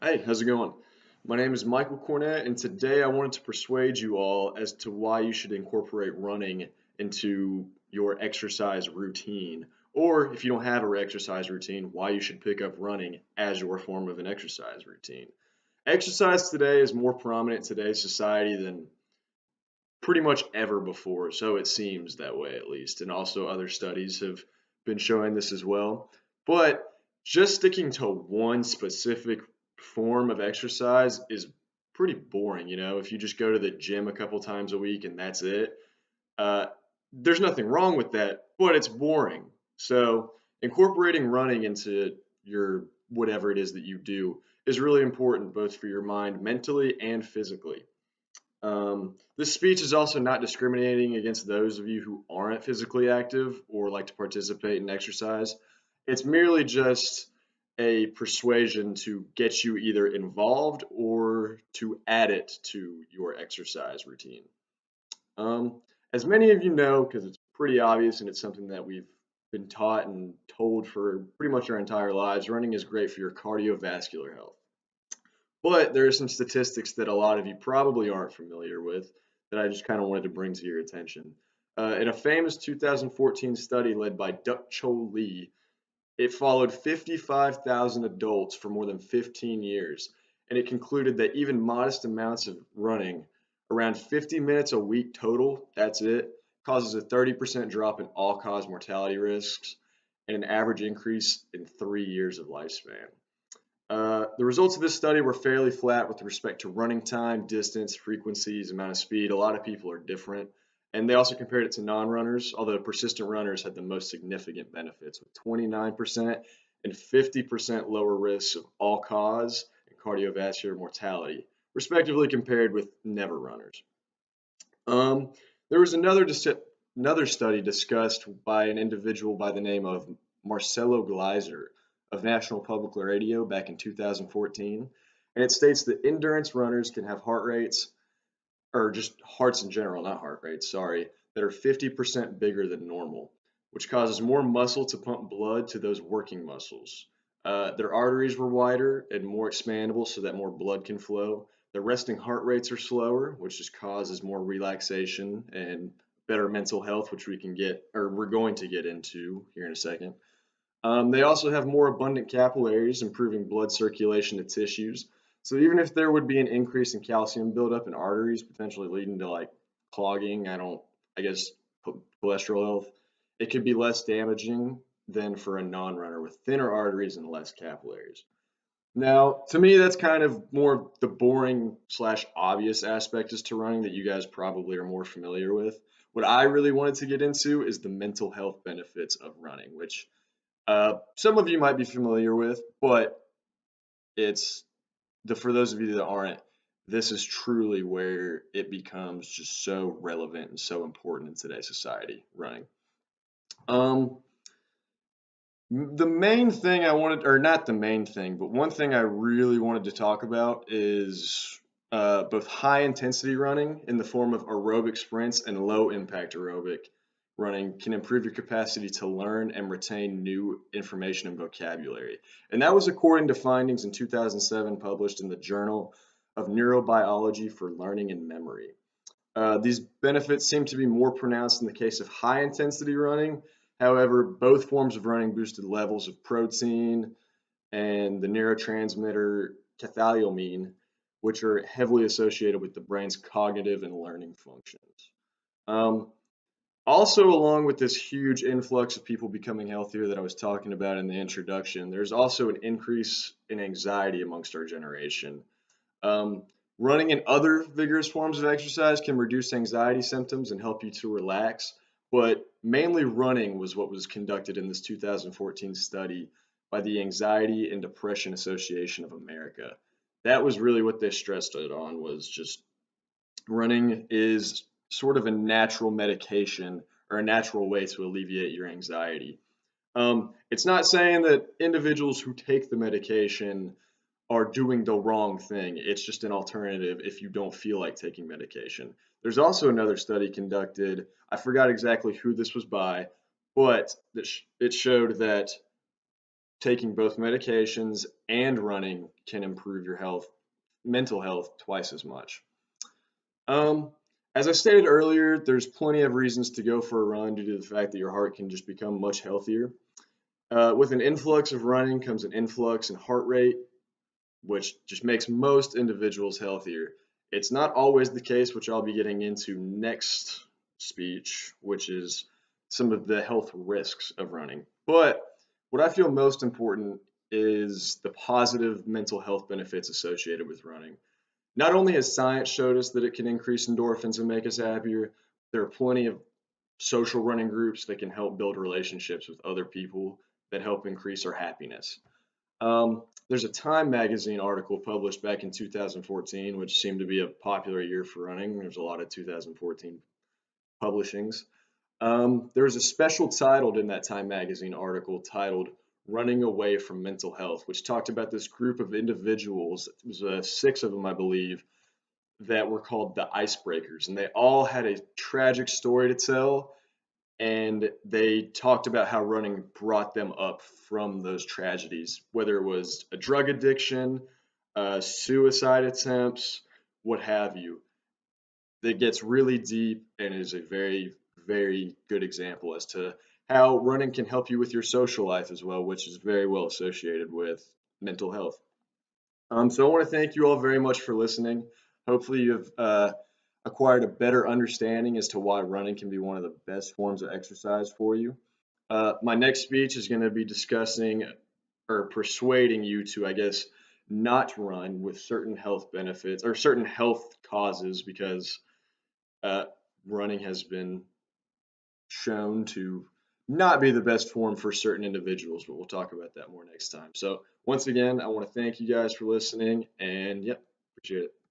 Hey, how's it going? My name is Michael Cornett, and today I wanted to persuade you all as to why you should incorporate running into your exercise routine. Or if you don't have an exercise routine, why you should pick up running as your form of an exercise routine. Exercise today is more prominent in today's society than pretty much ever before, so it seems that way at least. And also, other studies have been showing this as well. But just sticking to one specific form of exercise is pretty boring. If you just go to the gym a couple times a week and that's it, uh, there's nothing wrong with that, but it's boring. So, incorporating running into your whatever it is that you do is really important both for your mind mentally and physically. This speech is also not discriminating against those of you who aren't physically active or like to participate in exercise. It's merely just a persuasion to get you either involved or to add it to your exercise routine. Um, as many of you know, because it's pretty obvious and it's something that we've been taught and told for pretty much our entire lives, running is great for your cardiovascular health. But there are some statistics that a lot of you probably aren't familiar with that I just kind of wanted to bring to your attention. In a famous 2014 study led by Duk Cho Lee, it followed 55,000 adults for more than 15 years, and it concluded that even modest amounts of running, around 50 minutes a week total, that's it, causes a 30% drop in all-cause mortality risks and an average increase in 3 years of lifespan. The results of this study were fairly flat with respect to running time, distance, frequencies, amount of speed. A lot of people are different. And they also compared it to non-runners, although persistent runners had the most significant benefits with 29% and 50% lower risks of all-cause and cardiovascular mortality, respectively compared with never runners. Um, there was another study discussed by an individual by the name of Marcelo Gleiser of National Public Radio back in 2014, and it states that endurance runners can have heart rates, or just hearts in general, not heart rates, sorry, that are 50% bigger than normal, which causes more muscle to pump blood to those working muscles. Their arteries were wider and more expandable so that more blood can flow. Their resting heart rates are slower, which just causes more relaxation and better mental health, which we're going to get into here in a second. They also have more abundant capillaries, improving blood circulation to tissues. So even if there would be an increase in calcium buildup in arteries, potentially leading to like clogging, I guess, cholesterol health, it could be less damaging than for a non-runner with thinner arteries and less capillaries. Now, to me, that's kind of more the boring slash obvious aspect as to running that you guys probably are more familiar with. What I really wanted to get into is the mental health benefits of running, which some of you might be familiar with, but it's for those of you that aren't, this is truly where it becomes just so relevant and so important in today's society, running. Um, the main thing I wanted, or not the main thing, but one thing I really wanted to talk about is both high intensity running in the form of aerobic sprints and low impact aerobic running can improve your capacity to learn and retain new information and vocabulary. And that was according to findings in 2007 published in the Journal of Neurobiology for Learning and Memory. These benefits seem to be more pronounced in the case of high intensity running. However, both forms of running boosted levels of protein and the neurotransmitter cathalylamine, which are heavily associated with the brain's cognitive and learning functions. Um, Also, along with this huge influx of people becoming healthier that I was talking about in the introduction, there's also an increase in anxiety amongst our generation. Um, Running and other vigorous forms of exercise can reduce anxiety symptoms and help you to relax, but mainly running was what was conducted in this 2014 study by the Anxiety and Depression Association of America. That was really what they stressed it on, was just running is sort of a natural medication or a natural way to alleviate your anxiety. It's not saying that individuals who take the medication are doing the wrong thing. It's just an alternative if you don't feel like taking medication. There's also another study conducted. I forgot exactly who this was by, but it showed that taking both medications and running can improve your health, mental health, twice as much. Um, as I stated earlier, there's plenty of reasons to go for a run due to the fact that your heart can just become much healthier. With an influx of running comes an influx in heart rate, which just makes most individuals healthier. It's not always the case, which I'll be getting into next speech, which is some of the health risks of running. But what I feel most important is the positive mental health benefits associated with running. Not only has science showed us that it can increase endorphins and make us happier, there are plenty of social running groups that can help build relationships with other people that help increase our happiness. There's a Time magazine article published back in 2014, which seemed to be a popular year for running. There's a lot of 2014 publishings. There was a special titled in that Time magazine article titled Running Away from Mental Health, which talked about this group of individuals. It was 6 of them, I believe, that were called the Icebreakers. And they all had a tragic story to tell. And they talked about how running brought them up from those tragedies, whether it was a drug addiction, suicide attempts, what have you. That gets really deep and is a very, very good example as to how running can help you with your social life as well, which is very well associated with mental health. So I want to thank you all very much for listening. Hopefully you've acquired a better understanding as to why running can be one of the best forms of exercise for you. My next speech is going to be discussing or persuading you to, I guess, not run with certain health benefits or certain health causes because uh, running has been shown to not be the best form for certain individuals, but we'll talk about that more next time. So, once again, I want to thank you guys for listening, and yep, appreciate it.